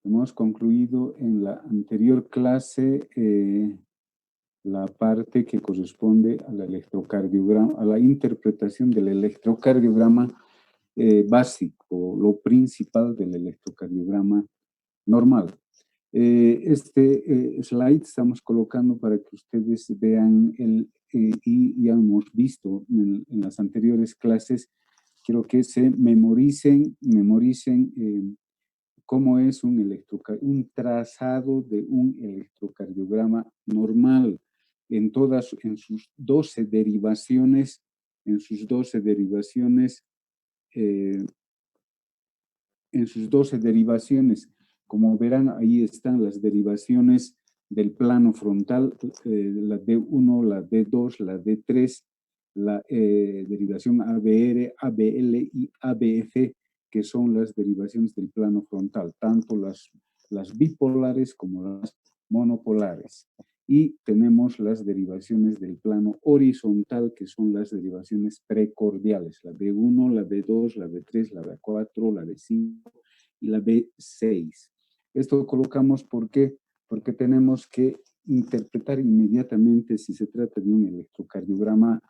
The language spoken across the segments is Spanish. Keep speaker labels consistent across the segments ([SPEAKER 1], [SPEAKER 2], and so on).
[SPEAKER 1] Hemos concluido en la anterior clase la parte que corresponde al electrocardiograma, a la interpretación del electrocardiograma básico, lo principal del electrocardiograma normal. Este slide estamos colocando para que ustedes vean y ya hemos visto en las anteriores clases. Quiero que se memoricen cómo es un trazado de un electrocardiograma normal en sus 12 derivaciones, en sus 12 derivaciones, como verán, ahí están las derivaciones del plano frontal, la D1, la D2, la D3, la derivación ABR, ABL y ABF, que son las derivaciones del plano frontal, tanto las bipolares como las monopolares. Y tenemos las derivaciones del plano horizontal, que son las derivaciones precordiales, la B1, la B2, la B3, la B4, la B5 y la B6. Esto colocamos porque tenemos que interpretar inmediatamente si se trata de un electrocardiograma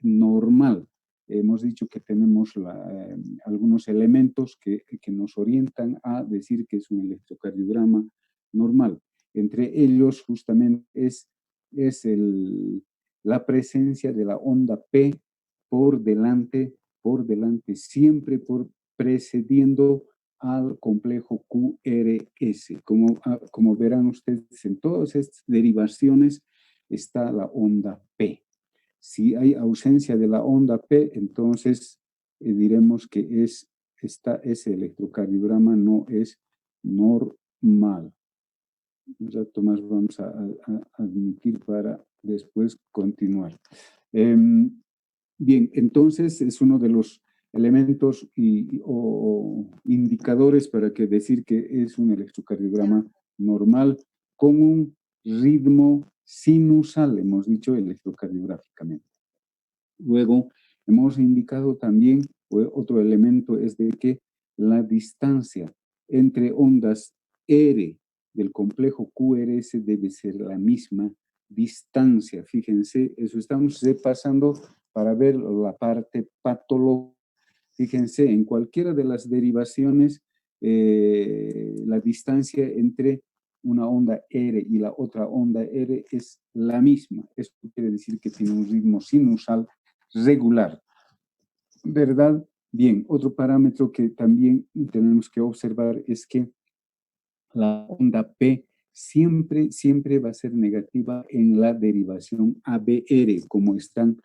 [SPEAKER 1] normal. Hemos dicho que tenemos algunos elementos que nos orientan a decir que es un electrocardiograma normal. Entre ellos justamente es la presencia de la onda P por delante, siempre precediendo al complejo QRS. Como verán ustedes, en todas estas derivaciones está la onda P. Si hay ausencia de la onda P, entonces diremos que ese electrocardiograma no es normal. Un rato más vamos a admitir para después continuar. Bien, entonces es uno de los elementos o indicadores para decir que es un electrocardiograma normal con un ritmo sinusal, hemos dicho electrocardiográficamente. Luego, hemos indicado también, otro elemento es de que la distancia entre ondas R del complejo QRS debe ser la misma distancia. Fíjense, eso estamos repasando para ver la parte patológica. Fíjense, en cualquiera de las derivaciones, la distancia entre una onda R y la otra onda R es la misma. Esto quiere decir que tiene un ritmo sinusal regular, ¿verdad? Bien, otro parámetro que también tenemos que observar es que la onda P siempre va a ser negativa en la derivación ABR, como están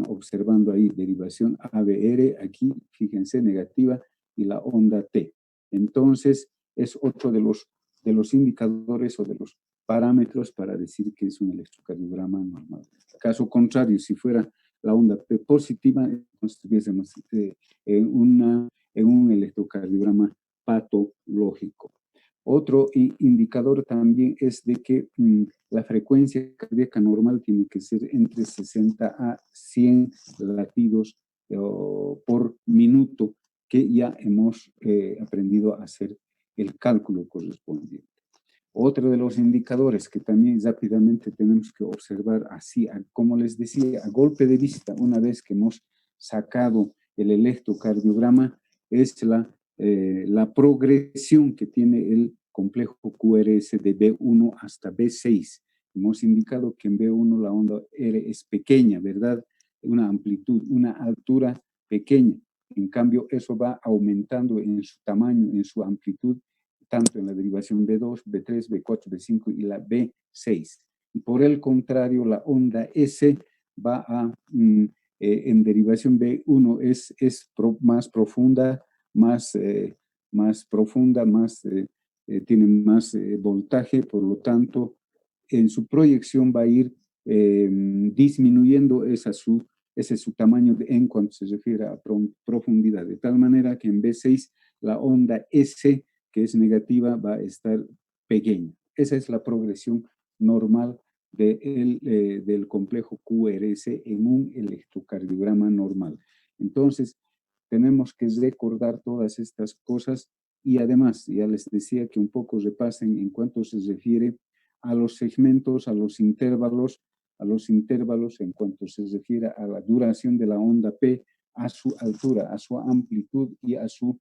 [SPEAKER 1] observando ahí, derivación ABR, aquí, fíjense, negativa, y la onda T. Entonces, es otro de los indicadores o de los parámetros para decir que es un electrocardiograma normal. Caso contrario, si fuera la onda P positiva, entonces estuviésemos en un electrocardiograma patológico. Otro indicador también es de que la frecuencia cardíaca normal tiene que ser entre 60 a 100 latidos por minuto, que ya hemos aprendido a hacer el cálculo correspondiente. Otro de los indicadores que también rápidamente tenemos que observar así, como les decía, a golpe de vista, una vez que hemos sacado el electrocardiograma, es la progresión que tiene el complejo QRS de B1 hasta B6. Hemos indicado que en B1 la onda R es pequeña, ¿verdad? Una amplitud, una altura pequeña. En cambio, eso va aumentando en su tamaño, en su amplitud, tanto en la derivación B2, B3, B4, B5 y la B6. Y por el contrario, la onda S va en derivación B1 es más profunda, tiene más voltaje, por lo tanto, en su proyección va a ir disminuyendo ese es su tamaño en cuanto se refiere a profundidad, de tal manera que en B6 la onda S, que es negativa, va a estar pequeña. Esa es la progresión normal del complejo QRS en un electrocardiograma normal. Entonces, tenemos que recordar todas estas cosas Y además, ya les decía que un poco repasen en cuanto se refiere a los segmentos, a los intervalos en cuanto se refiere a la duración de la onda P, a su altura, a su amplitud y a su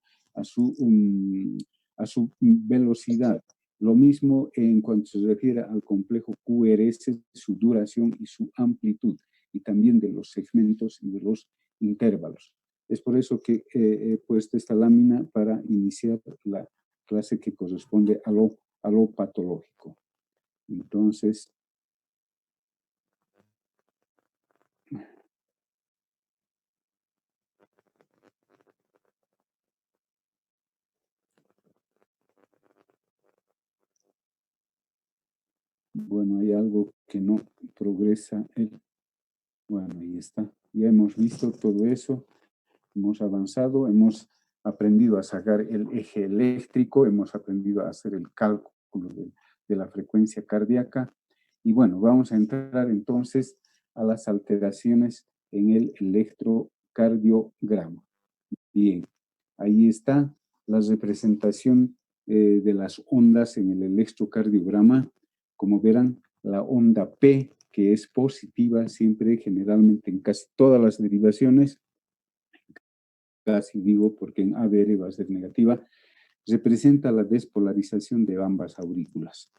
[SPEAKER 1] velocidad. Lo mismo en cuanto se refiere al complejo QRS, su duración y su amplitud, y también de los segmentos y de los intervalos. Es por eso que he puesto esta lámina para iniciar la clase que corresponde a lo patológico. Entonces, bueno, hay algo que no progresa. Bueno, ahí está. Ya hemos visto todo eso. Hemos avanzado, hemos aprendido a sacar el eje eléctrico, hemos aprendido a hacer el cálculo de la frecuencia cardíaca. Y bueno, vamos a entrar entonces a las alteraciones en el electrocardiograma. Bien, ahí está la representación de las ondas en el electrocardiograma. Como verán, la onda P, que es positiva siempre, generalmente en casi todas las derivaciones, casi digo porque en ABR va a ser negativa, representa la despolarización de ambas aurículas.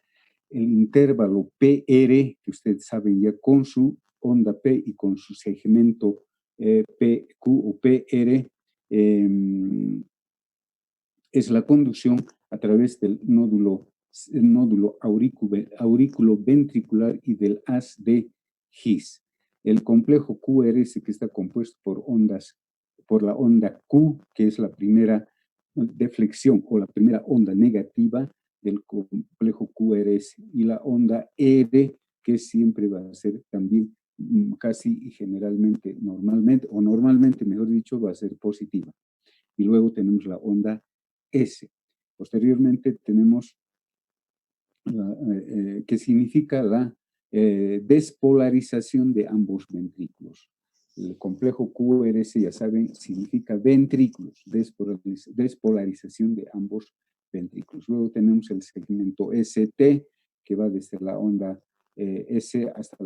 [SPEAKER 1] El intervalo PR, que ustedes saben ya con su onda P y con su segmento PQ o PR, es la conducción a través del nódulo auriculoventricular y del haz de His. El complejo QRS, que está compuesto por la onda Q, que es la primera deflexión o la primera onda negativa del complejo QRS, y la onda R, que siempre va a ser también casi y generalmente, normalmente, mejor dicho, va a ser positiva. Y luego tenemos la onda S. Posteriormente tenemos que significa la despolarización de ambos ventrículos. El complejo QRS, ya saben, significa ventrículos, despolarización de ambos ventrículos. Luego tenemos el segmento ST, que va desde la onda S hasta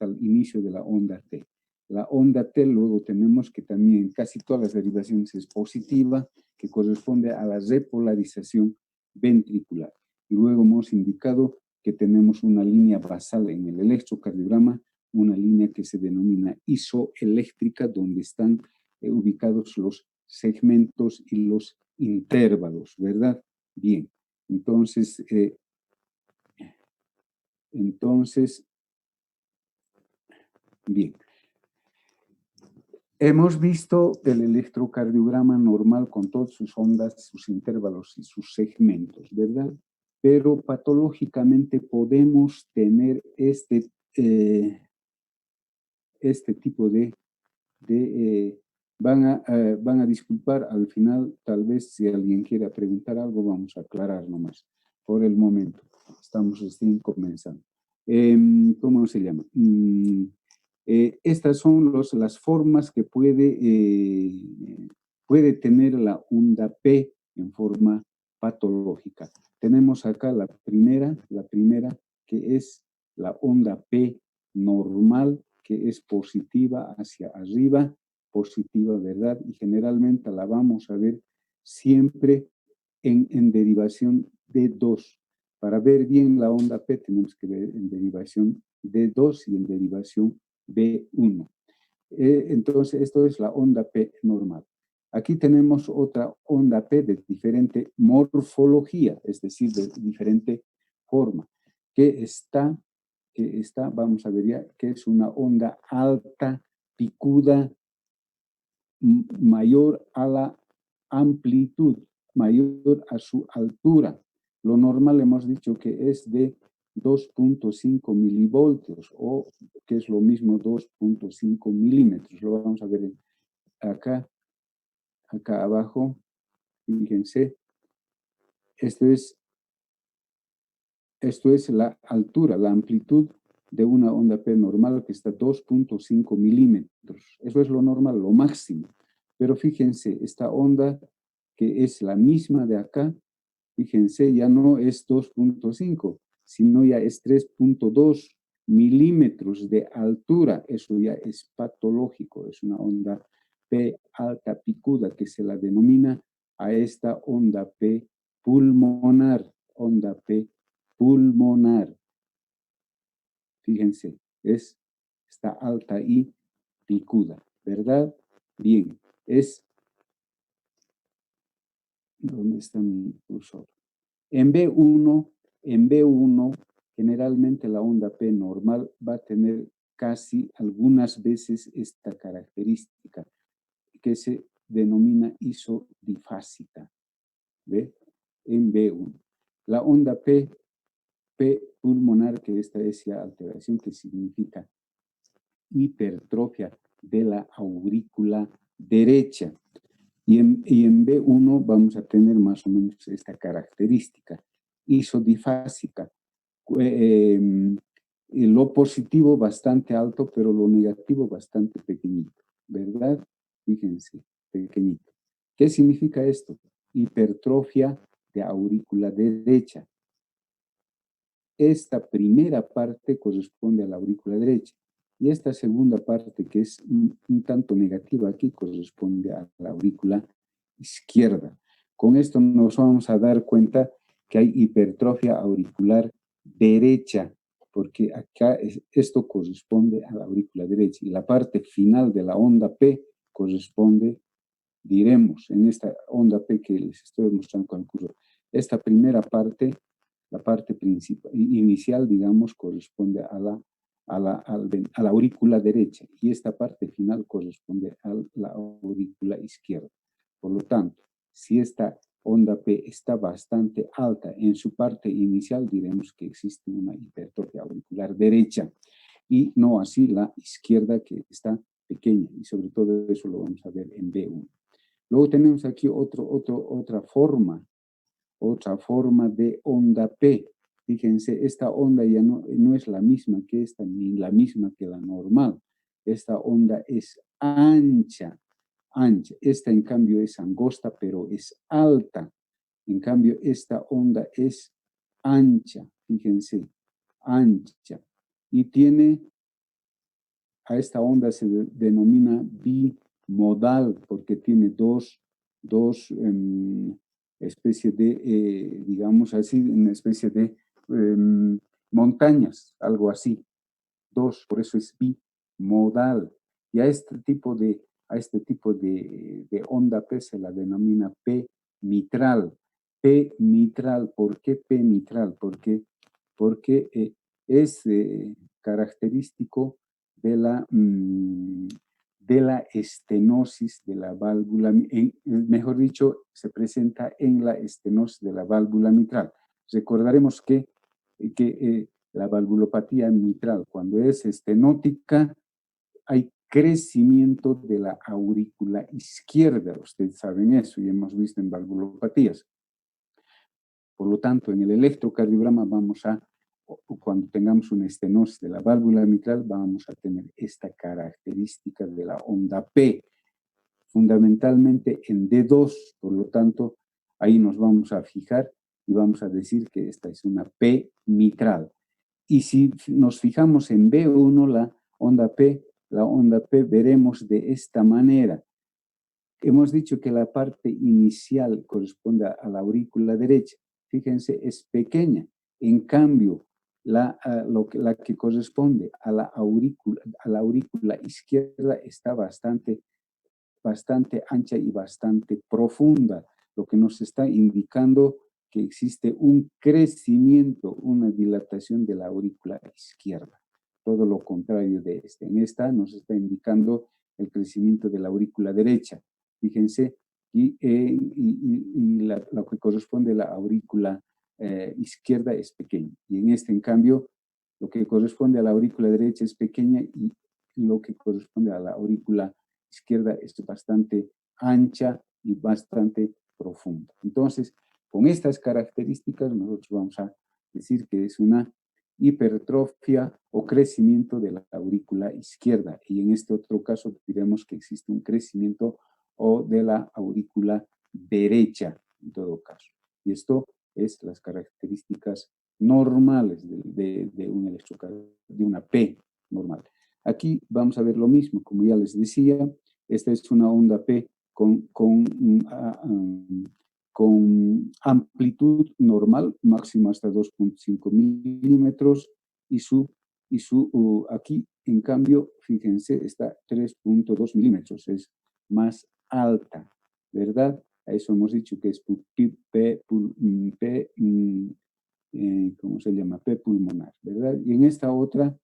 [SPEAKER 1] el inicio de la onda T. La onda T luego tenemos que también en casi todas las derivaciones es positiva, que corresponde a la repolarización ventricular. Y luego hemos indicado que tenemos una línea basal en el electrocardiograma, una línea que se denomina isoeléctrica, donde están ubicados los segmentos y los intervalos, ¿verdad? Bien, entonces, bien. Hemos visto el electrocardiograma normal con todas sus ondas, sus intervalos y sus segmentos, ¿verdad? Pero patológicamente podemos tener este tipo van a disculpar al final, tal vez si alguien quiera preguntar algo, vamos a aclarar nomás. Por el momento, estamos recién comenzando. ¿Cómo se llama? Estas son las formas que puede tener la onda P en forma patológica. Tenemos acá la primera que es la onda P normal, que es positiva hacia arriba, positiva, ¿verdad? Y generalmente la vamos a ver siempre en derivación de 2. Para ver bien la onda P tenemos que ver en derivación D2 y en derivación B1. Entonces, esto es la onda P normal. Aquí tenemos otra onda P de diferente morfología, es decir, de diferente forma, que está, vamos a ver ya, que es una onda alta, picuda, mayor a la amplitud, mayor a su altura. Lo normal hemos dicho que es de 2.5 milivoltios o que es lo mismo 2.5 milímetros. Lo vamos a ver acá abajo. Fíjense, esto es la altura, la amplitud de una onda P normal que está 2.5 milímetros. Eso es lo normal, lo máximo. Pero fíjense, esta onda que es la misma de acá, fíjense, ya no es 2.5, sino ya es 3.2 milímetros de altura. Eso ya es patológico, es una onda P alta picuda que se la denomina a esta onda P pulmonar, onda P pulmonar. Fíjense, está alta y picuda, ¿verdad? Bien, ¿dónde está mi cursor? En B1, generalmente la onda P normal va a tener casi algunas veces esta característica que se denomina isodifásica, ¿ve? En B1. La onda P pulmonar, que esta es ya alteración que significa hipertrofia de la aurícula derecha. Y en B1 vamos a tener más o menos esta característica isodifásica. Lo positivo bastante alto, pero lo negativo bastante pequeñito, ¿verdad? Fíjense, pequeñito. ¿Qué significa esto? Hipertrofia de aurícula derecha. Esta primera parte corresponde a la aurícula derecha y esta segunda parte, que es un tanto negativa aquí, corresponde a la aurícula izquierda. Con esto nos vamos a dar cuenta que hay hipertrofia auricular derecha, porque acá esto corresponde a la aurícula derecha y la parte final de la onda P corresponde, diremos, en esta onda P que les estoy mostrando con el curso, esta primera parte, la parte principal, inicial, digamos, corresponde a la aurícula derecha y esta parte final corresponde a la aurícula izquierda. Por lo tanto, si esta onda P está bastante alta en su parte inicial, diremos que existe una hipertrofia auricular derecha y no así la izquierda, que está pequeña, y sobre todo eso lo vamos a ver en B1. Luego tenemos aquí otra forma de onda P. Fíjense, esta onda ya no es la misma que esta, ni la misma que la normal. Esta onda es ancha. Esta, en cambio, es angosta, pero es alta. En cambio, esta onda es ancha. Fíjense, ancha. Y a esta onda se denomina bimodal, porque tiene dos especies de, digamos así, una especie de montañas, algo así. Por eso es bimodal. Y a este tipo de onda P se la denomina P mitral. P mitral, ¿por qué P mitral? Porque es característico de la estenosis de la válvula, mejor dicho, se presenta en la estenosis de la válvula mitral. Recordaremos que la valvulopatía mitral, cuando es estenótica, hay crecimiento de la aurícula izquierda. Ustedes saben eso y hemos visto en valvulopatías. Por lo tanto, en el electrocardiograma cuando tengamos una estenosis de la válvula mitral, vamos a tener esta característica de la onda P, fundamentalmente en D2. Por lo tanto, ahí nos vamos a fijar y vamos a decir que esta es una P mitral. Y si nos fijamos en B1, la onda P veremos de esta manera. Hemos dicho que la parte inicial corresponde a la aurícula derecha. Fíjense, es pequeña. En cambio, la que corresponde a la aurícula izquierda está bastante ancha y bastante profunda, lo que nos está indicando que existe un crecimiento, una dilatación de la aurícula izquierda. Todo lo contrario de este. En esta nos está indicando el crecimiento de la aurícula derecha. Fíjense, lo que corresponde a la aurícula izquierda es pequeño. Y en este, en cambio, lo que corresponde a la aurícula derecha es pequeña y lo que corresponde a la aurícula izquierda es bastante ancha y bastante profunda. Entonces, con estas características, nosotros vamos a decir que es una hipertrofia o crecimiento de la aurícula izquierda. Y en este otro caso diremos que existe un crecimiento o de la aurícula derecha, en todo caso. Y esto es las características normales de un de una P normal. Aquí vamos a ver lo mismo, como ya les decía, esta es una onda P con amplitud normal, máxima hasta 2.5 milímetros, aquí, en cambio, fíjense, está 3.2 milímetros, es más alta, ¿verdad? A eso hemos dicho que es ¿cómo se llama? P pulmonar, ¿verdad? Y en esta otra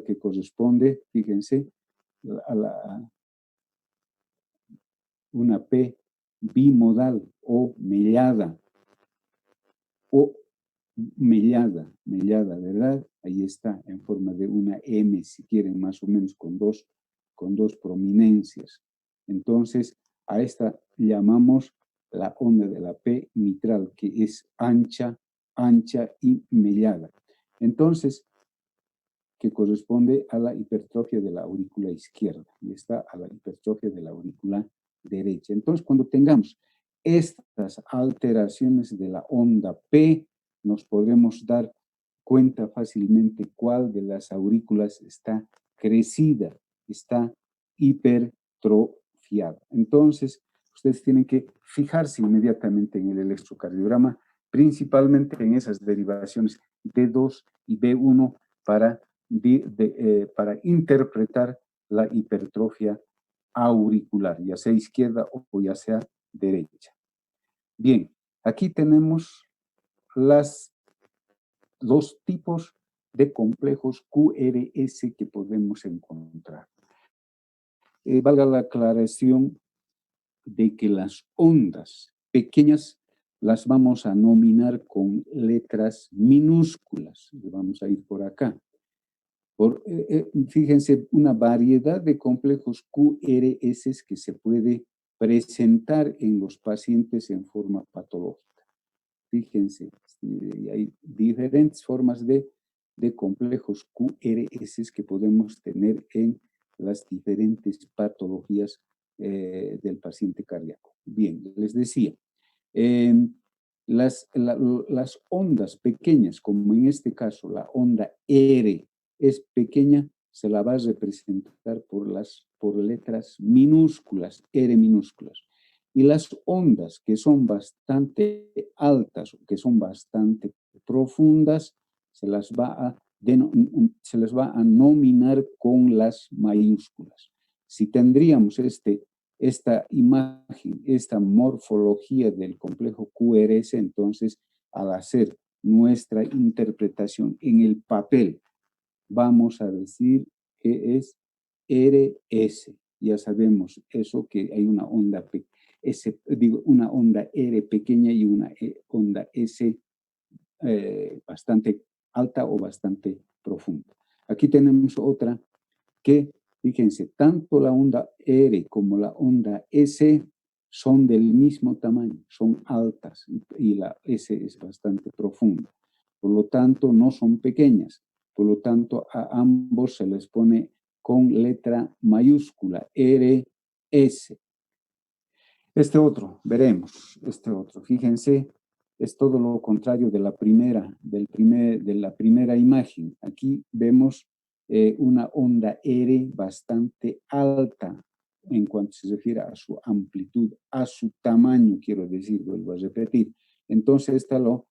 [SPEAKER 1] que corresponde, fíjense, a una P bimodal o mellada, ¿verdad? Ahí está, en forma de una M, si quieren, más o menos con dos prominencias. Entonces, a esta llamamos la onda de la P mitral, que es ancha y mellada. Entonces, que corresponde a la hipertrofia de la aurícula izquierda y está a la hipertrofia de la aurícula derecha. Entonces, cuando tengamos estas alteraciones de la onda P, nos podremos dar cuenta fácilmente cuál de las aurículas está crecida, está hipertrofiada. Entonces, ustedes tienen que fijarse inmediatamente en el electrocardiograma, principalmente en esas derivaciones D2 y B1 para interpretar la hipertrofia auricular, ya sea izquierda o ya sea derecha. Bien, aquí tenemos los tipos de complejos QRS que podemos encontrar. Valga la aclaración de que las ondas pequeñas las vamos a nominar con letras minúsculas. Vamos a ir por acá. Fíjense, una variedad de complejos QRS que se puede presentar en los pacientes en forma patológica. Fíjense, hay diferentes formas de complejos QRS que podemos tener en las diferentes patologías del paciente cardíaco. Bien, les decía, las ondas pequeñas, como en este caso la onda R, es pequeña, se la va a representar por letras minúsculas, R minúsculas. Y las ondas que son bastante altas o que son bastante profundas, se las va a nominar con las mayúsculas. Si tendríamos esta imagen, esta morfología del complejo QRS, entonces, al hacer nuestra interpretación en el papel, vamos a decir que es RS. Ya sabemos eso, que hay una onda una onda R pequeña y una onda S bastante alta o bastante profunda. Aquí tenemos otra que, fíjense, tanto la onda R como la onda S son del mismo tamaño, son altas y la S es bastante profunda. Por lo tanto, no son pequeñas. Por lo tanto, a ambos se les pone con letra mayúscula, RS. Este otro, fíjense, es todo lo contrario de la primera imagen. Aquí vemos una onda R bastante alta en cuanto se refiere a su amplitud, a su tamaño, quiero decir, vuelvo a repetir. Entonces, esta lo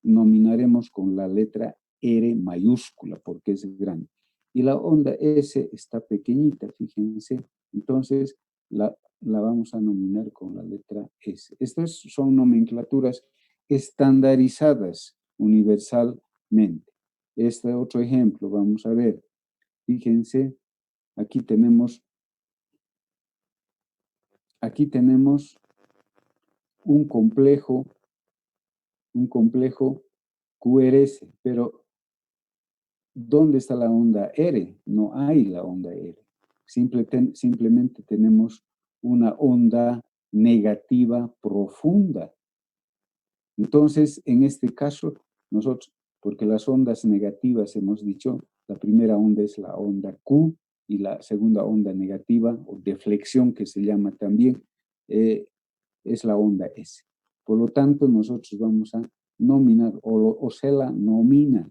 [SPEAKER 1] nominaremos con la letra R mayúscula porque es grande. Y la onda S está pequeñita, fíjense. Entonces, la vamos a nominar con la letra S. Estas son nomenclaturas estandarizadas universalmente. Este otro ejemplo, vamos a ver. Fíjense, aquí tenemos un complejo QRS, pero ¿dónde está la onda R? No hay la onda R. Simplemente tenemos una onda negativa profunda. Entonces, en este caso, nosotros, porque las ondas negativas hemos dicho, la primera onda es la onda Q y la segunda onda negativa o deflexión que se llama también, es la onda S. Por lo tanto, nosotros vamos a nominar, o se la nomina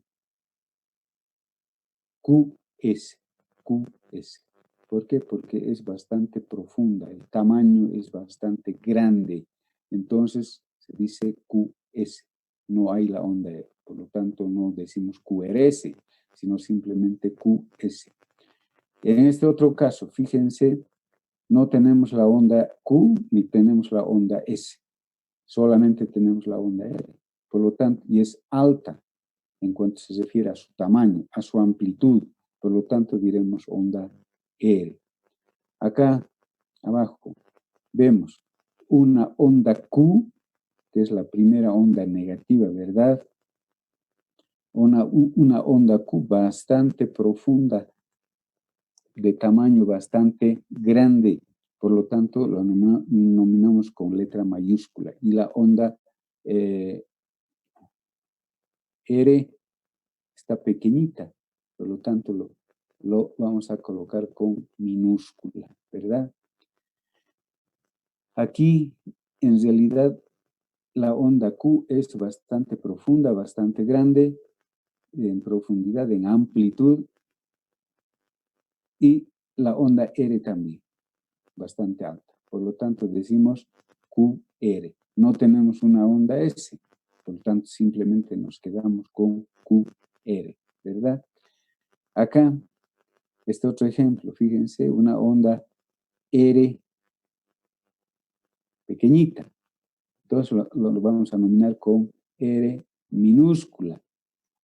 [SPEAKER 1] QS. QS. ¿Por qué? Porque es bastante profunda, el tamaño es bastante grande. Entonces, se dice QS. No hay la onda R. Por lo tanto, no decimos QRS, sino simplemente QS. En este otro caso, fíjense, no tenemos la onda Q ni tenemos la onda S. Solamente tenemos la onda R. Por lo tanto, y es alta en cuanto se refiere a su tamaño, a su amplitud. Por lo tanto, diremos onda R. Acá abajo vemos una onda Q, que es la primera onda negativa, ¿verdad? Una onda Q bastante profunda, de tamaño bastante grande. Por lo tanto, lo nominamos con letra mayúscula. Y la onda R está pequeñita, por lo tanto lo vamos a colocar con minúscula, ¿verdad? Aquí, en realidad, la onda Q es bastante profunda, bastante grande, en profundidad, en amplitud, y la onda R también, bastante alta. Por lo tanto, decimos QR. No tenemos una onda S, por lo tanto, simplemente nos quedamos con QR, ¿verdad? Acá, este otro ejemplo, fíjense, una onda R pequeñita. Entonces lo vamos a nominar con R minúscula.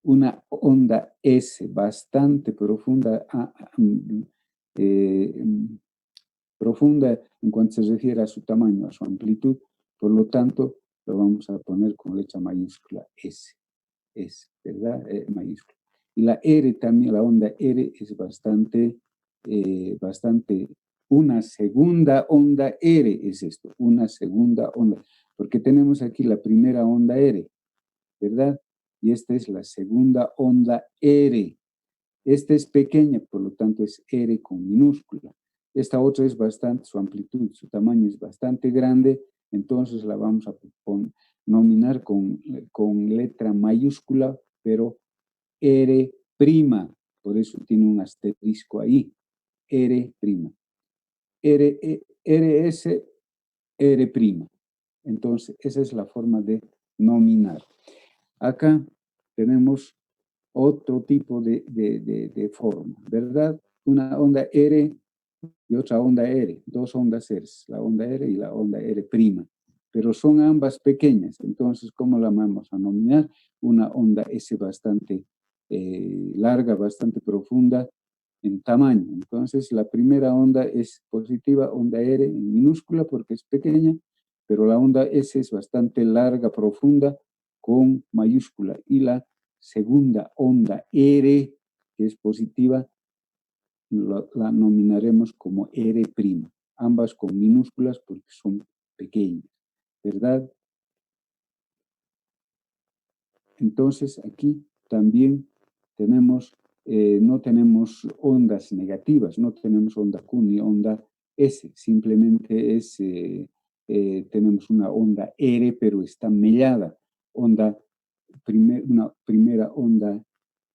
[SPEAKER 1] Una onda S bastante profunda, profunda en cuanto se refiere a su tamaño, a su amplitud. Por lo tanto, lo vamos a poner con letra mayúscula S, ¿verdad? Mayúscula. Y la R también, la onda R es bastante, una segunda onda R es esto, una segunda onda, porque tenemos aquí la primera onda R, ¿verdad? Y esta es la segunda onda R. Esta es pequeña, por lo tanto es R con minúscula. Esta otra es bastante, su amplitud, su tamaño es bastante grande, entonces la vamos a nominar con letra mayúscula, pero R', por eso tiene un asterisco ahí, R'. RS, R'. Entonces, esa es la forma de nominar. Acá tenemos otro tipo de forma, ¿verdad? Una onda R y otra onda R, dos ondas R, la onda R y la onda R', pero son ambas pequeñas, entonces, ¿cómo la vamos a nominar? Una onda S bastante larga, bastante profunda en tamaño. Entonces, la primera onda es positiva, onda R en minúscula porque es pequeña, pero la onda S es bastante larga, profunda, con mayúscula. Y la segunda onda R, que es positiva, la nominaremos como R', ambas con minúsculas porque son pequeñas, ¿verdad? Entonces, aquí también tenemos, no tenemos ondas negativas, no tenemos onda Q ni onda S, simplemente es, tenemos una onda R, pero está mellada, una primera onda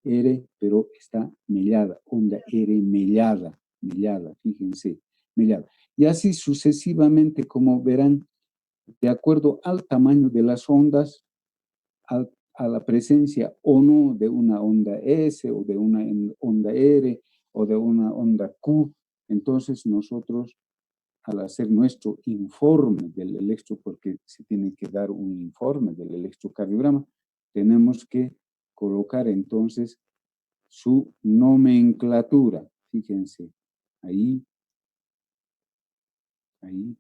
[SPEAKER 1] R, pero está mellada, onda R mellada, fíjense, mellada. Y así sucesivamente, como verán, de acuerdo al tamaño de las ondas, a la presencia o no de una onda S o de una onda R o de una onda Q, entonces nosotros al hacer nuestro informe del porque se tiene que dar un informe del electrocardiograma, tenemos que colocar entonces su nomenclatura. Fíjense, ahí, en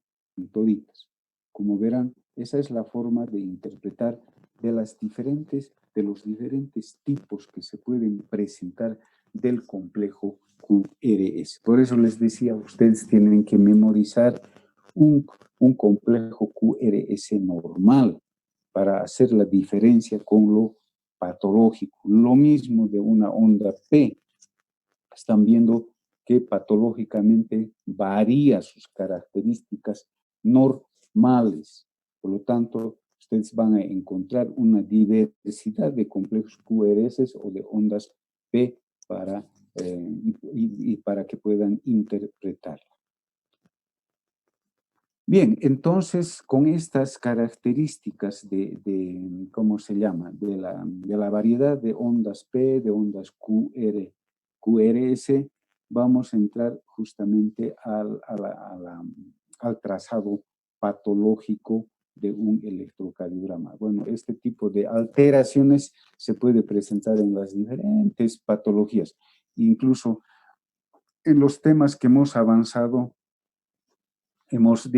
[SPEAKER 1] toditas. Como verán, esa es la forma de interpretar de los diferentes tipos que se pueden presentar del complejo QRS. Por eso les decía, ustedes tienen que memorizar un complejo QRS normal para hacer la diferencia con lo patológico. Lo mismo de una onda P. Están viendo que patológicamente varía sus características normales. Por lo tanto, ustedes van a encontrar una diversidad de complejos QRS o de ondas P para, y para que puedan interpretarla. Bien, entonces con estas características ¿cómo se llama? De la variedad de ondas P, de ondas QRS, vamos a entrar justamente al trazado patológico de un electrocardiograma. Bueno, este tipo de alteraciones se puede presentar en las diferentes patologías. Incluso en los temas que hemos avanzado, hemos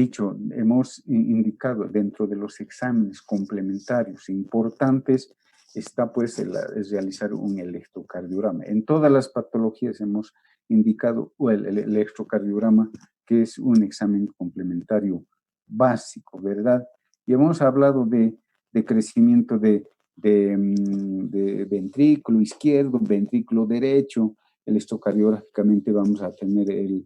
[SPEAKER 1] indicado dentro de los exámenes complementarios importantes, está pues el realizar un electrocardiograma. En todas las patologías hemos indicado el electrocardiograma, que es un examen complementario básico, ¿verdad? Y hemos hablado de crecimiento de ventrículo izquierdo, ventrículo derecho. Electrocardiográficamente vamos a tener el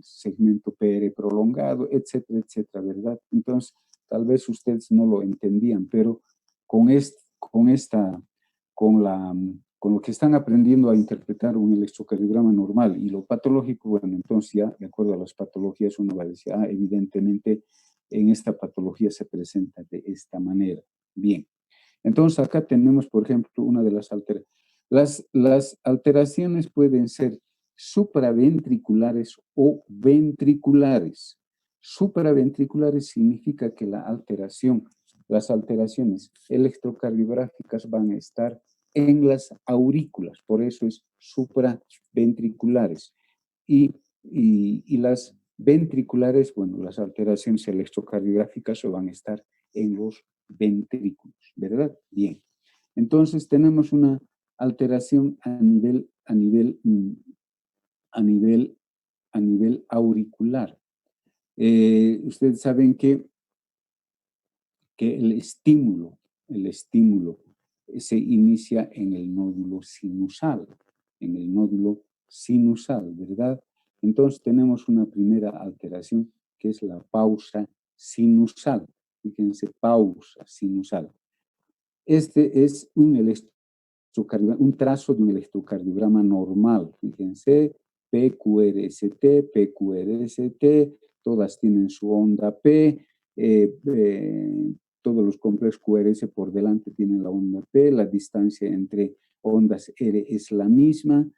[SPEAKER 1] segmento PR prolongado, etcétera, etcétera, ¿verdad? Entonces, tal vez ustedes no lo entendían, pero con lo que están aprendiendo a interpretar un electrocardiograma normal y lo patológico, bueno, entonces ya, de acuerdo a las patologías, uno va a decir, evidentemente, en esta patología se presenta de esta manera. Bien. Entonces, acá tenemos, por ejemplo, una de las alteraciones. Las alteraciones pueden ser supraventriculares o ventriculares. Supraventriculares significa que las alteraciones electrocardiográficas van a estar en las aurículas, por eso es supraventriculares. Y las ventriculares, bueno, las alteraciones electrocardiográficas van a estar en los ventrículos, ¿verdad? Bien. Entonces tenemos una alteración a nivel auricular. Ustedes saben que el estímulo se inicia en el nódulo sinusal, ¿verdad? Entonces tenemos una primera alteración que es la pausa sinusal. Fíjense, pausa sinusal. Este es un trazo de un electrocardiograma normal. Fíjense, PQRST, PQRST, todas tienen su onda P, todos los complejos QRS por delante tienen la onda P, la distancia entre ondas R es la misma,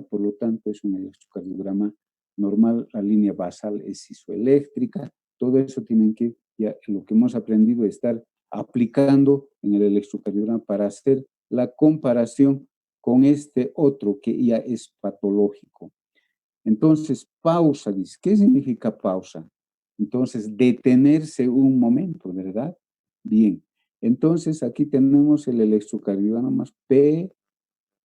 [SPEAKER 1] por lo tanto es un electrocardiograma normal, la línea basal es isoeléctrica, todo eso tienen que, ya lo que hemos aprendido, estar aplicando en el electrocardiograma para hacer la comparación con este otro que ya es patológico. Entonces, pausa, dice, ¿qué significa pausa? Entonces, detenerse un momento, ¿verdad? Bien, entonces aquí tenemos el electrocardiograma más P,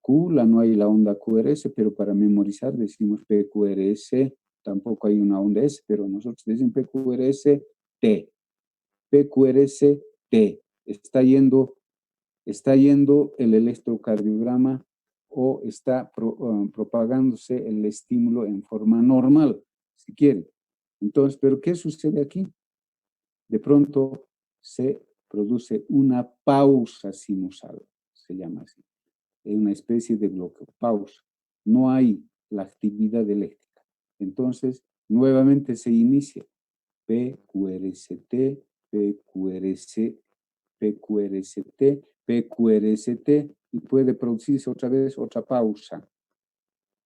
[SPEAKER 1] Q, no hay la onda QRS, pero para memorizar decimos PQRS, tampoco hay una onda S, pero nosotros decimos PQRS, T. PQRS, T. Está yendo el electrocardiograma o está propagándose el estímulo en forma normal, si quiere. Entonces, ¿pero qué sucede aquí? De pronto se produce una pausa sinusal, se llama así. Es una especie de bloqueo, pausa. No hay la actividad eléctrica. Entonces, nuevamente se inicia PQRST, PQRST, PQRST, y puede producirse otra vez otra pausa.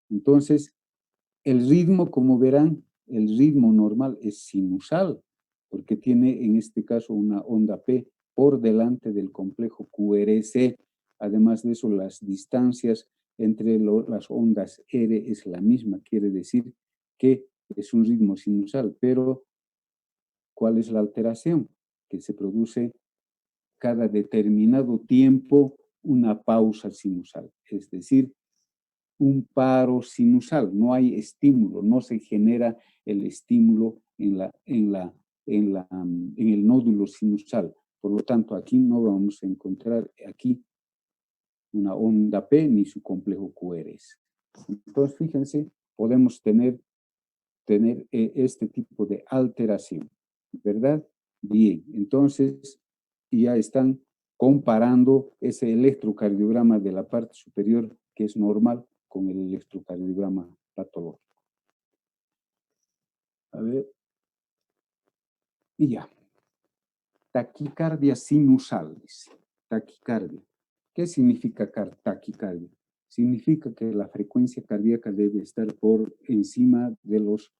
[SPEAKER 1] Entonces, el ritmo, como verán, el ritmo normal es sinusal, porque tiene en este caso una onda P por delante del complejo QRS. Además de eso, las distancias entre las ondas R es la misma, quiere decir que es un ritmo sinusal, pero ¿cuál es la alteración? Que se produce cada determinado tiempo una pausa sinusal, es decir, un paro sinusal. No hay estímulo, no se genera el estímulo en el nódulo sinusal. Por lo tanto, aquí no vamos a encontrar aquí una onda P ni su complejo QRS. Entonces, fíjense, podemos tener tener este tipo de alteración, ¿verdad? Bien, entonces ya están comparando ese electrocardiograma de la parte superior, que es normal, con el electrocardiograma patológico. A ver. Y ya. Taquicardia sinusal, dice. Taquicardia. ¿Qué significa taquicardia? Significa que la frecuencia cardíaca debe estar por encima de los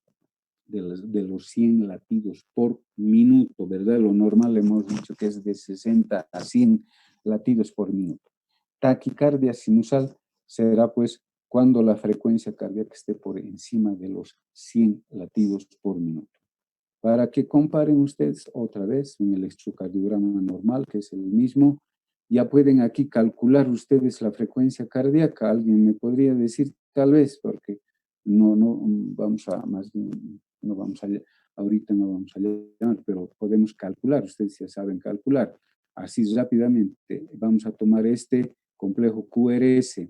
[SPEAKER 1] 100 latidos por minuto, ¿verdad? Lo normal hemos dicho que es de 60 a 100 latidos por minuto. Taquicardia sinusal será pues cuando la frecuencia cardíaca esté por encima de los 100 latidos por minuto. Para que comparen ustedes otra vez un electrocardiograma normal, que es el mismo, ya pueden aquí calcular ustedes la frecuencia cardíaca. Alguien me podría decir, tal vez, porque no vamos a, más bien, no vamos a, ahorita no vamos a llamar, pero podemos calcular, ustedes ya saben calcular. Así rápidamente, vamos a tomar este complejo QRS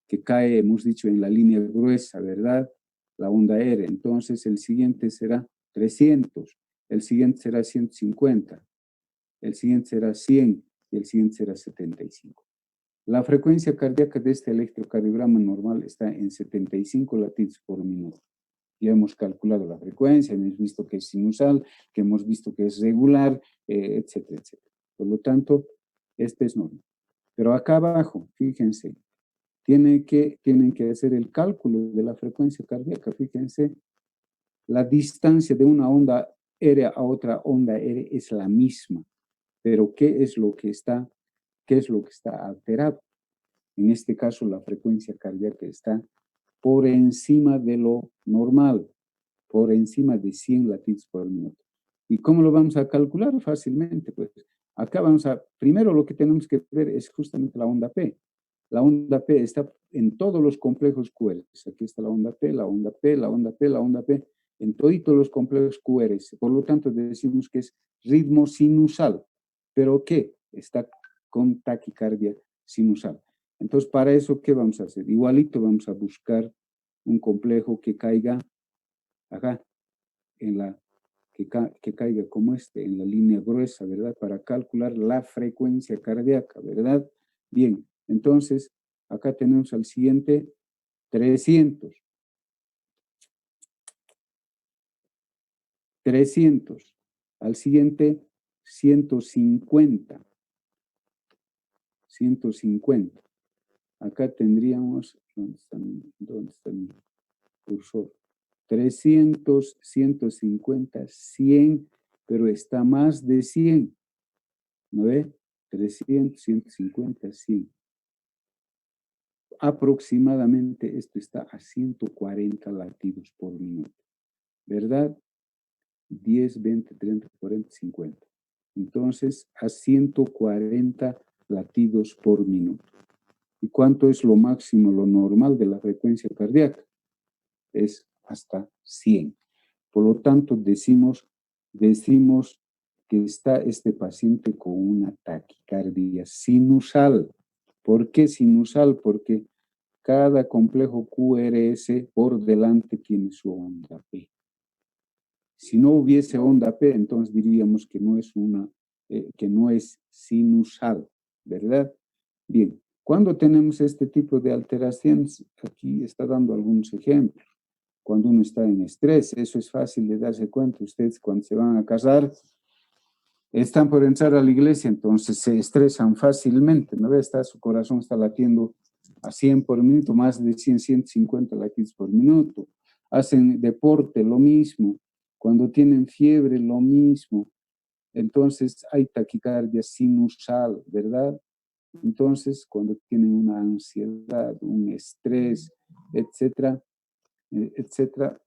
[SPEAKER 1] que cae, hemos dicho, en la línea gruesa, ¿verdad? La onda R. Entonces, el siguiente será 300, el siguiente será 150, el siguiente será 100 y el siguiente será 75. La frecuencia cardíaca de este electrocardiograma normal está en 75 latidos por minuto. Ya hemos calculado la frecuencia, hemos visto que es sinusal, que hemos visto que es regular, etcétera, etcétera. Por lo tanto, este es normal. Pero acá abajo, fíjense, tienen que hacer el cálculo de la frecuencia cardíaca. Fíjense, la distancia de una onda R a otra onda R es la misma, pero ¿qué es lo que está alterado? En este caso, la frecuencia cardíaca está por encima de lo normal, por encima de 100 latidos por minuto. ¿Y cómo lo vamos a calcular? Fácilmente, pues. Acá primero lo que tenemos que ver es justamente la onda P. La onda P está en todos los complejos QRS. Aquí está la onda P, la onda P, la onda P, la onda P, en todos los complejos QRS. Por lo tanto, decimos que es ritmo sinusal. ¿Pero qué? Está con taquicardia sinusal. Entonces, para eso, ¿qué vamos a hacer? Igualito vamos a buscar un complejo que caiga acá, que caiga como en la línea gruesa, ¿verdad? Para calcular la frecuencia cardíaca, ¿verdad? Bien, entonces, acá tenemos al siguiente 300. 300. Al siguiente 150. 150. Acá tendríamos, ¿dónde está mi cursor? 300, 150, 100, pero está más de 100. ¿No ve? 300, 150, 100. Aproximadamente esto está a 140 latidos por minuto, ¿verdad? 10, 20, 30, 40, 50. Entonces, a 140 latidos por minuto. ¿Y cuánto es lo máximo, lo normal de la frecuencia cardíaca? Es hasta 100. Por lo tanto, decimos que está este paciente con una taquicardia sinusal. ¿Por qué sinusal? Porque cada complejo QRS por delante tiene su onda P. Si no hubiese onda P, entonces diríamos que no es sinusal, ¿verdad? Bien, cuando tenemos este tipo de alteraciones, aquí está dando algunos ejemplos. Cuando uno está en estrés, eso es fácil de darse cuenta. Ustedes cuando se van a casar, están por entrar a la iglesia, entonces se estresan fácilmente, ¿no ve? Su corazón está latiendo a 100 por minuto, más de 100, 150 latidos por minuto. Hacen deporte, lo mismo. Cuando tienen fiebre, lo mismo. Entonces hay taquicardia sinusal, ¿verdad? Entonces, cuando tienen una ansiedad, un estrés, etcétera, etcétera,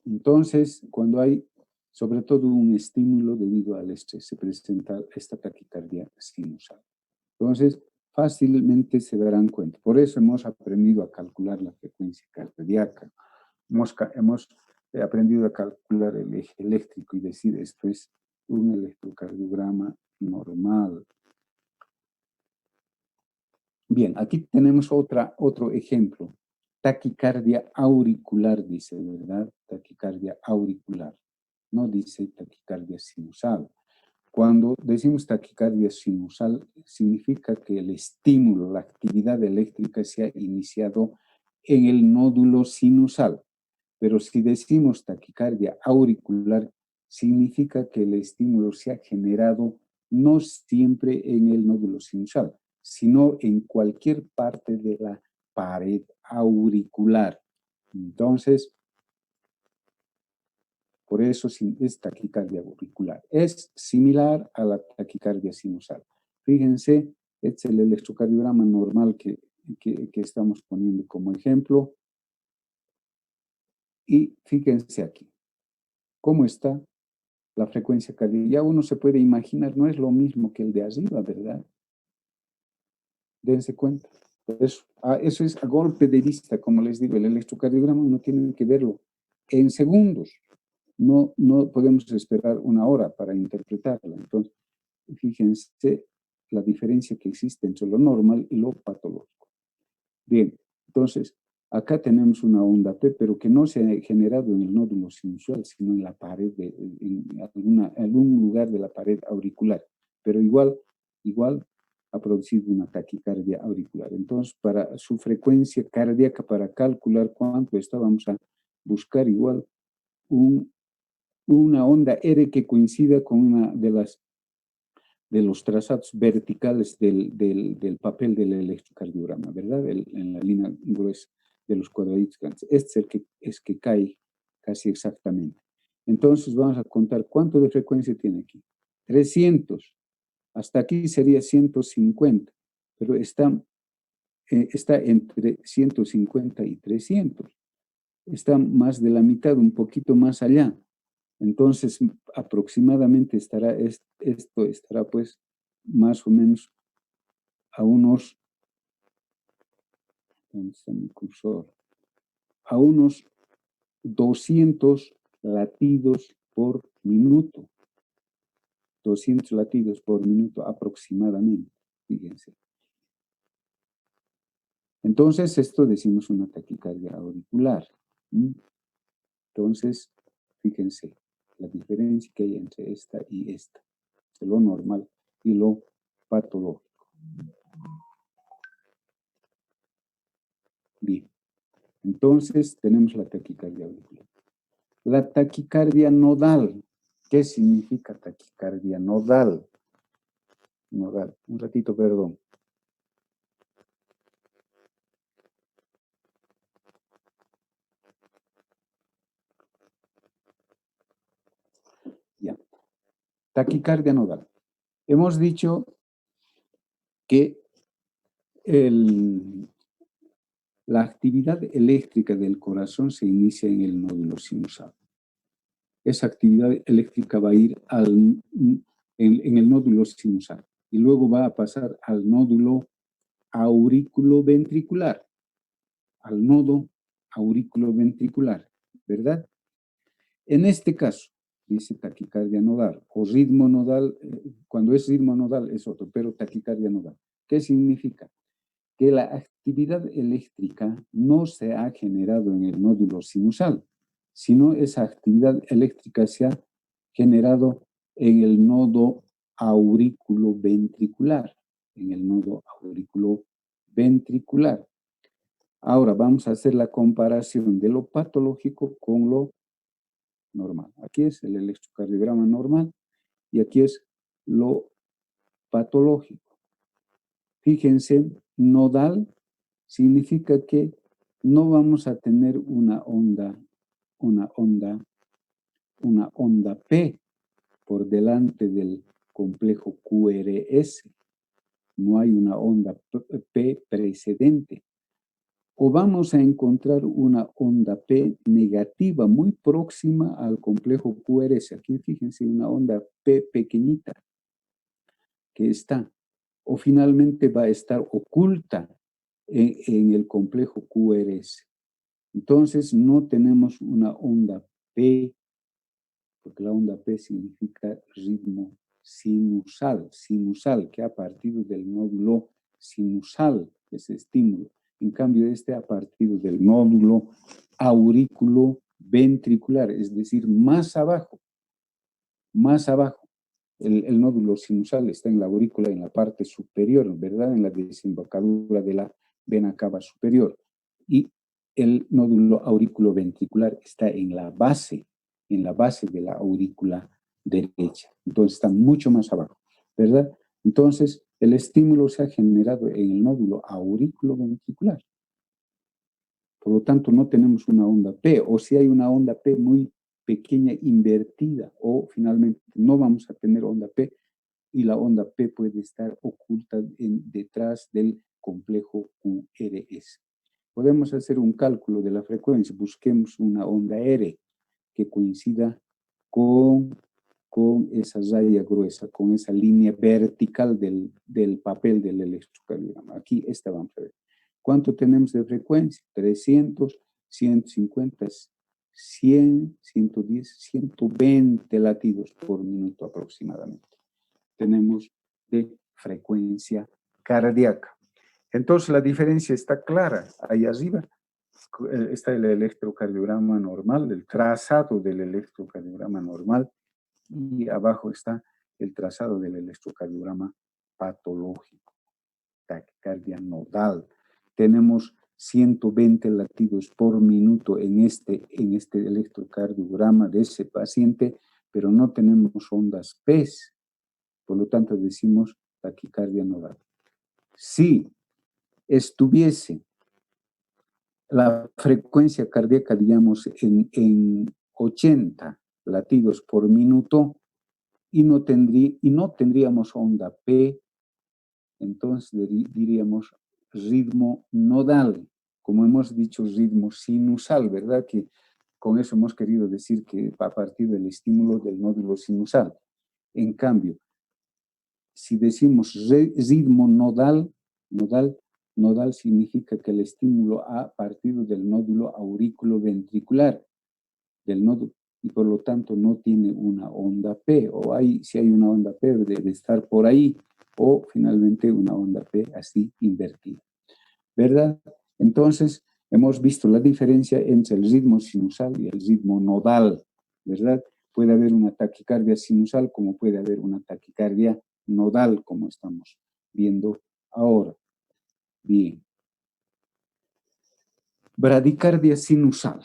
[SPEAKER 1] entonces cuando hay sobre todo un estímulo debido al estrés, se presenta esta taquicardia sinusal. Entonces, fácilmente se darán cuenta. Por eso hemos aprendido a calcular la frecuencia cardíaca. Hemos he aprendido a calcular el eje eléctrico y decir esto es un electrocardiograma normal. Bien, aquí tenemos otro ejemplo. Taquicardia auricular, dice, ¿verdad? Taquicardia auricular. No dice taquicardia sinusal. Cuando decimos taquicardia sinusal, significa que el estímulo, la actividad eléctrica se ha iniciado en el nódulo sinusal. Pero si decimos taquicardia auricular, significa que el estímulo se ha generado no siempre en el nódulo sinusal, sino en cualquier parte de la pared auricular. Entonces, por eso es taquicardia auricular. Es similar a la taquicardia sinusal. Fíjense, este es el electrocardiograma normal que estamos poniendo como ejemplo. Y fíjense aquí, ¿cómo está la frecuencia cardíaca? Ya uno se puede imaginar, no es lo mismo que el de arriba, ¿verdad? Dense cuenta. Eso es a golpe de vista, como les digo, el electrocardiograma uno tiene que verlo en segundos. No podemos esperar una hora para interpretarla. Entonces, fíjense la diferencia que existe entre lo normal y lo patológico. Bien, entonces, acá tenemos una onda P, pero que no se ha generado en el nódulo sinusal, sino en la pared, en algún lugar de la pared auricular. Pero igual ha producido una taquicardia auricular. Entonces, para su frecuencia cardíaca, para calcular cuánto está, vamos a buscar igual una onda R que coincida con una de los trazados verticales del papel del electrocardiograma, ¿verdad? En la línea gruesa de los cuadraditos grandes. Este es el que cae casi exactamente. Entonces vamos a contar cuánto de frecuencia tiene aquí. 300. Hasta aquí sería 150, pero está entre 150 y 300. Está más de la mitad, un poquito más allá. Entonces, aproximadamente esto estará pues más o menos a unos, ¿dónde está mi cursor? A unos 200 latidos por minuto. 200 latidos por minuto aproximadamente, fíjense. Entonces, esto decimos una taquicardia auricular. Entonces, fíjense la diferencia que hay entre esta y esta, de lo normal y lo patológico. Bien, entonces tenemos la taquicardia auricular. La taquicardia nodal. ¿Qué significa taquicardia nodal? Nodal, un ratito, perdón. Ya. Taquicardia nodal. Hemos dicho que la actividad eléctrica del corazón se inicia en el nódulo sinusal. Esa actividad eléctrica va a ir en el nódulo sinusal y luego va a pasar al nódulo auriculoventricular, al nodo auriculoventricular, ¿verdad? En este caso, dice taquicardia nodal o ritmo nodal, cuando es ritmo nodal es otro, pero taquicardia nodal. ¿Qué significa? Que la actividad eléctrica no se ha generado en el nódulo sinusal, sino esa actividad eléctrica se ha generado en el nodo auriculoventricular, en el nodo auriculoventricular. Ahora vamos a hacer la comparación de lo patológico con lo normal. Aquí es el electrocardiograma normal y aquí es lo patológico. Fíjense, nodal significa que no vamos a tener una onda P por delante del complejo QRS. No hay una onda P precedente. O vamos a encontrar una onda P negativa muy próxima al complejo QRS. Aquí fíjense una onda P pequeñita que está. O finalmente va a estar oculta en el complejo QRS. Entonces no tenemos una onda P, porque la onda P significa ritmo sinusal, que ha partido del nódulo sinusal, ese estímulo. En cambio, este ha partido del nódulo auriculoventricular, es decir, más abajo. El nódulo sinusal está en la aurícula, en la parte superior, ¿verdad? En la desembocadura de la vena cava superior. Y el nódulo auriculoventricular está en la base de la aurícula derecha. Entonces está mucho más abajo, ¿verdad? Entonces el estímulo se ha generado en el nódulo auriculoventricular. Por lo tanto, no tenemos una onda P, o si hay una onda P muy pequeña invertida, o finalmente no vamos a tener onda P, y la onda P puede estar oculta detrás del complejo QRS. Podemos hacer un cálculo de la frecuencia, busquemos una onda R que coincida con esa raya gruesa, con esa línea vertical del papel del electrocardiograma. Aquí esta vamos a ver. ¿Cuánto tenemos de frecuencia? 300, 150, 100, 110, 120 latidos por minuto aproximadamente. Tenemos de frecuencia cardíaca. Entonces la diferencia está clara. Ahí arriba está el electrocardiograma normal, el trazado del electrocardiograma normal, y abajo está el trazado del electrocardiograma patológico, taquicardia nodal. Tenemos 120 latidos por minuto en este electrocardiograma de ese paciente, pero no tenemos ondas P. Por lo tanto, decimos taquicardia nodal. Si estuviese la frecuencia cardíaca, digamos, en 80 latidos por minuto y no tendríamos onda P, entonces diríamos ritmo nodal, como hemos dicho, ritmo sinusal, ¿verdad? Que con eso hemos querido decir que a partir del estímulo del nódulo sinusal. En cambio, si decimos ritmo nodal significa que el estímulo ha partido del nódulo auriculoventricular, y por lo tanto no tiene una onda P, o si hay una onda P debe estar por ahí, o finalmente una onda P así invertida, ¿verdad? Entonces hemos visto la diferencia entre el ritmo sinusal y el ritmo nodal, ¿verdad? Puede haber una taquicardia sinusal como puede haber una taquicardia nodal, como estamos viendo ahora. Bien. Bradicardia sinusal.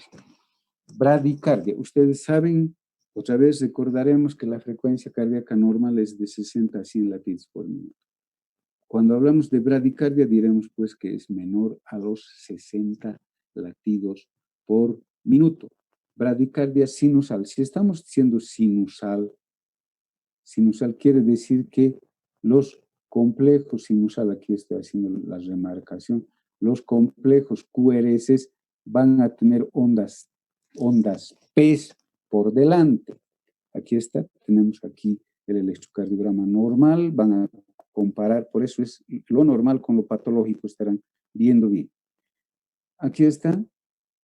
[SPEAKER 1] Bradicardia. Ustedes saben, otra vez recordaremos que la frecuencia cardíaca normal es de 60 a 100 latidos por minuto. Cuando hablamos de bradicardia diremos pues que es menor a los 60 latidos por minuto. Bradicardia sinusal. Si estamos diciendo sinusal quiere decir que los complejos sinusal, aquí estoy haciendo la remarcación, los complejos QRS van a tener ondas P por delante. Aquí está, tenemos aquí el electrocardiograma normal, van a comparar, por eso es lo normal con lo patológico, estarán viendo bien. Aquí está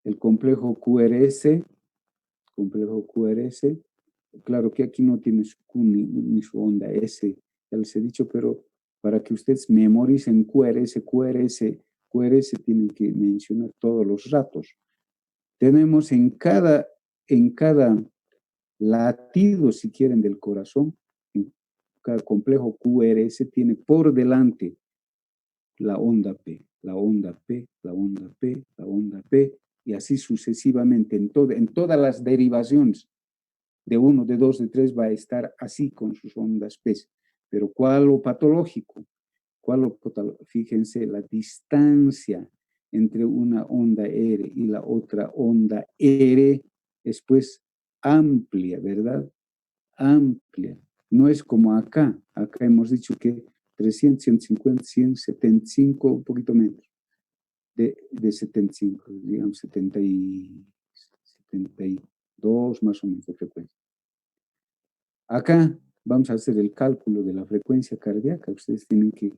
[SPEAKER 1] el complejo QRS, claro que aquí no tiene su Q ni su onda S, ya les he dicho, pero para que ustedes memoricen QRS tienen que mencionar todos los ratos. Tenemos en cada latido, si quieren, del corazón, en cada complejo QRS tiene por delante la onda P, la onda P, la onda P, la onda P, y así sucesivamente en todas las derivaciones de 1, de 2, de 3 va a estar así con sus ondas P. Pero ¿cuál lo patológico? Fíjense, la distancia entre una onda R y la otra onda R es pues amplia, ¿verdad? Amplia. No es como acá. Acá hemos dicho que 300, 150, 100, 75, un poquito menos de 75, digamos 72 más o menos de frecuencia. Acá vamos a hacer el cálculo de la frecuencia cardíaca. Ustedes tienen que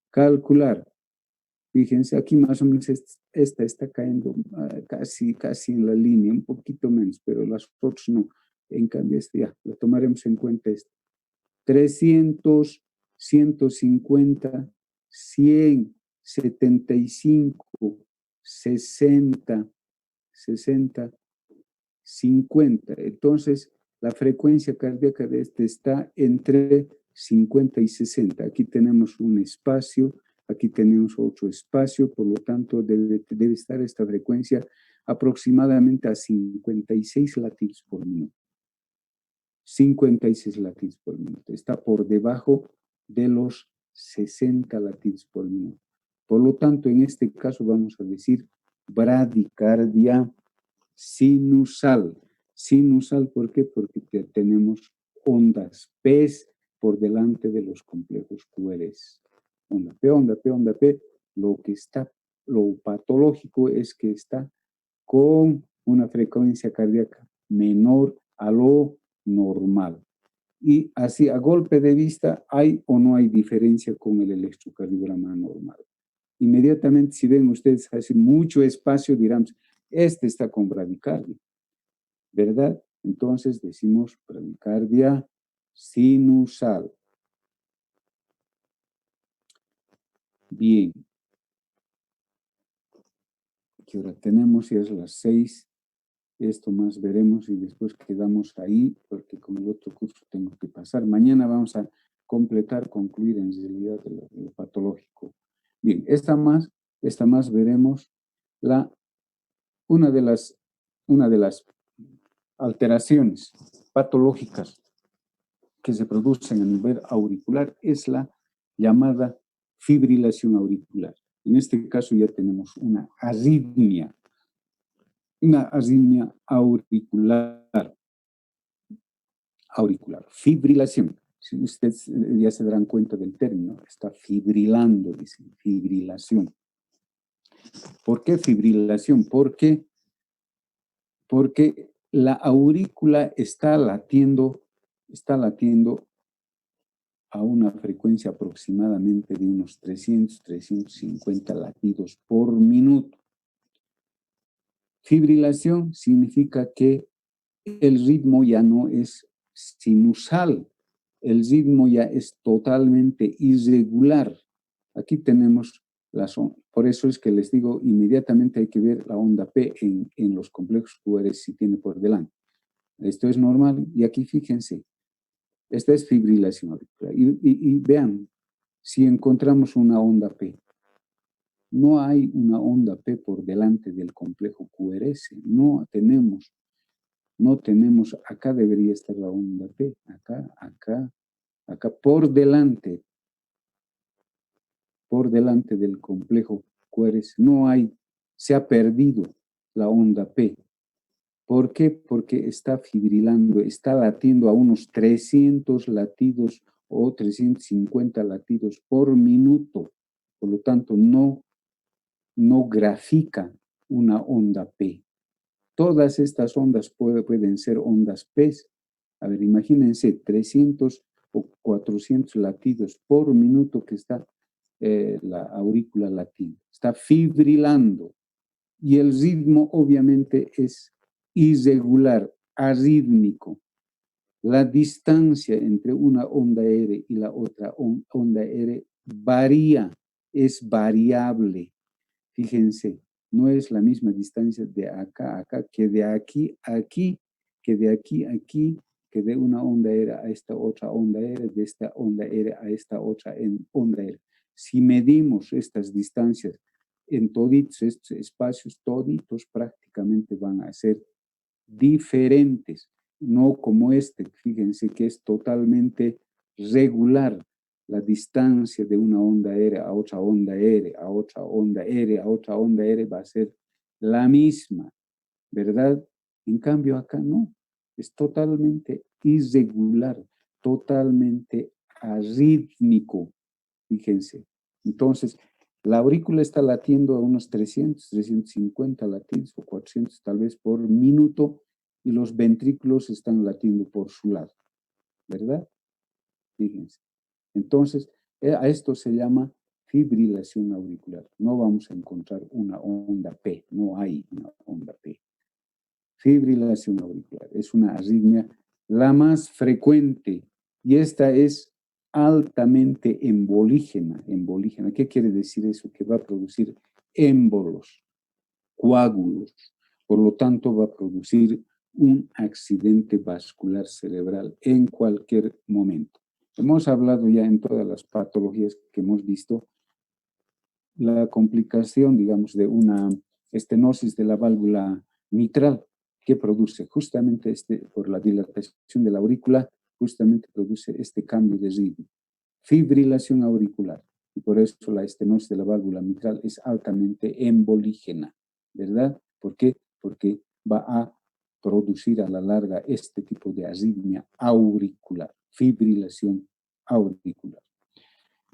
[SPEAKER 1] calcular Fíjense, aquí más o menos esta está cayendo casi en la línea, un poquito menos, pero las otras no. En cambio, ya, lo tomaremos en cuenta esto. 300, 150, 100, 75, 60, 60, 50. Entonces, la frecuencia cardíaca de este está entre 50 y 60. Aquí tenemos un espacio, aquí tenemos otro espacio, por lo tanto debe estar esta frecuencia aproximadamente a 56 latidos por minuto. 56 latidos por minuto. Está por debajo de los 60 latidos por minuto. Por lo tanto, en este caso vamos a decir bradicardia sinusal. Sinusal, ¿por qué? Porque tenemos ondas P por delante de los complejos QRS. Onda P, onda P, onda P. Lo patológico es que está con una frecuencia cardíaca menor a lo normal. Y así, a golpe de vista, ¿hay o no hay diferencia con el electrocardiograma normal? Inmediatamente, si ven ustedes hace mucho espacio, dirán, este está con bradicardia, ¿verdad? Entonces decimos bradicardia sinusal. Bien. ¿Qué hora tenemos? Ya es las 6. Esto más veremos y después quedamos ahí, porque con el otro curso tengo que pasar. Mañana vamos a concluir en realidad lo patológico. Bien, esta más veremos una de las alteraciones patológicas que se producen a nivel auricular es la llamada fibrilación auricular. En este caso ya tenemos una arritmia auricular. Fibrilación. Si ustedes ya se darán cuenta del término, está fibrilando, dicen, fibrilación. ¿Por qué fibrilación? Porque la aurícula está latiendo a una frecuencia aproximadamente de unos 300, 350 latidos por minuto. Fibrilación significa que el ritmo ya no es sinusal, el ritmo ya es totalmente irregular. Aquí tenemos las ondas. Por eso es que les digo, inmediatamente hay que ver la onda P en los complejos QRS si tiene por delante. Esto es normal y aquí fíjense, esta es fibrilación auricular. Y vean, si encontramos una onda P, no hay una onda P por delante del complejo QRS, no tenemos, acá debería estar la onda P, acá, por delante del complejo QRS, no hay, se ha perdido la onda P. ¿Por qué? Porque está fibrilando, está latiendo a unos 300 latidos o 350 latidos por minuto. Por lo tanto, no grafica una onda P. Todas estas ondas pueden ser ondas P. A ver, imagínense 300 o 400 latidos por minuto que está la aurícula latiendo. Está fibrilando. Y el ritmo obviamente es irregular, arrítmico. La distancia entre una onda R y la otra onda R varía, es variable. Fíjense, no es la misma distancia de acá a acá, que de aquí a aquí, que de aquí a aquí, que de una onda R a esta otra onda R, de esta onda R a esta otra onda R. Si medimos estas distancias en toditos estos espacios, toditos prácticamente van a ser diferentes, no como este, fíjense que es totalmente regular la distancia de una onda R a otra onda R, a otra onda R, a otra onda R va a ser la misma, ¿verdad? En cambio acá no, es totalmente irregular, totalmente arrítmico, fíjense. Entonces, la aurícula está latiendo a unos 300, 350 latidos o 400 tal vez por minuto y los ventrículos están latiendo por su lado, ¿verdad? Fíjense. Entonces, a esto se llama fibrilación auricular. No vamos a encontrar una onda P, no hay una onda P. Fibrilación auricular es una arritmia la más frecuente y esta es altamente embolígena. Embolígena, ¿qué quiere decir eso? Que va a producir émbolos, coágulos, por lo tanto va a producir un accidente vascular cerebral en cualquier momento. Hemos hablado ya en todas las patologías que hemos visto, la complicación, digamos, de una estenosis de la válvula mitral que produce justamente por la dilatación de la aurícula, justamente produce este cambio de ritmo. Fibrilación auricular. Y por eso la estenosis de la válvula mitral es altamente embolígena, ¿verdad? ¿Por qué? Porque va a producir a la larga este tipo de arritmia auricular, fibrilación auricular.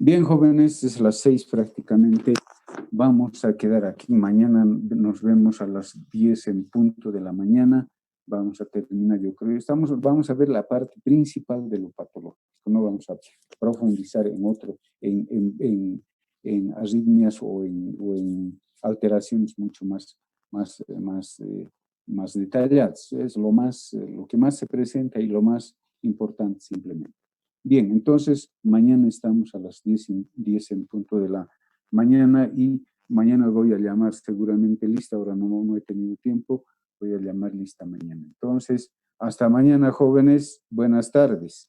[SPEAKER 1] Bien, jóvenes, es las 6 prácticamente. Vamos a quedar aquí. Mañana nos vemos a las 10 en punto de la mañana. Vamos a terminar, yo creo. Vamos a ver la parte principal de lo patológico. No vamos a profundizar en arritmias o en alteraciones mucho más detalladas. Es lo que más se presenta y lo más importante simplemente. Bien, entonces mañana estamos a las 10 en punto de la mañana y mañana voy a llamar seguramente lista, ahora no he tenido tiempo, voy a llamar lista mañana. Entonces, hasta mañana, jóvenes, buenas tardes.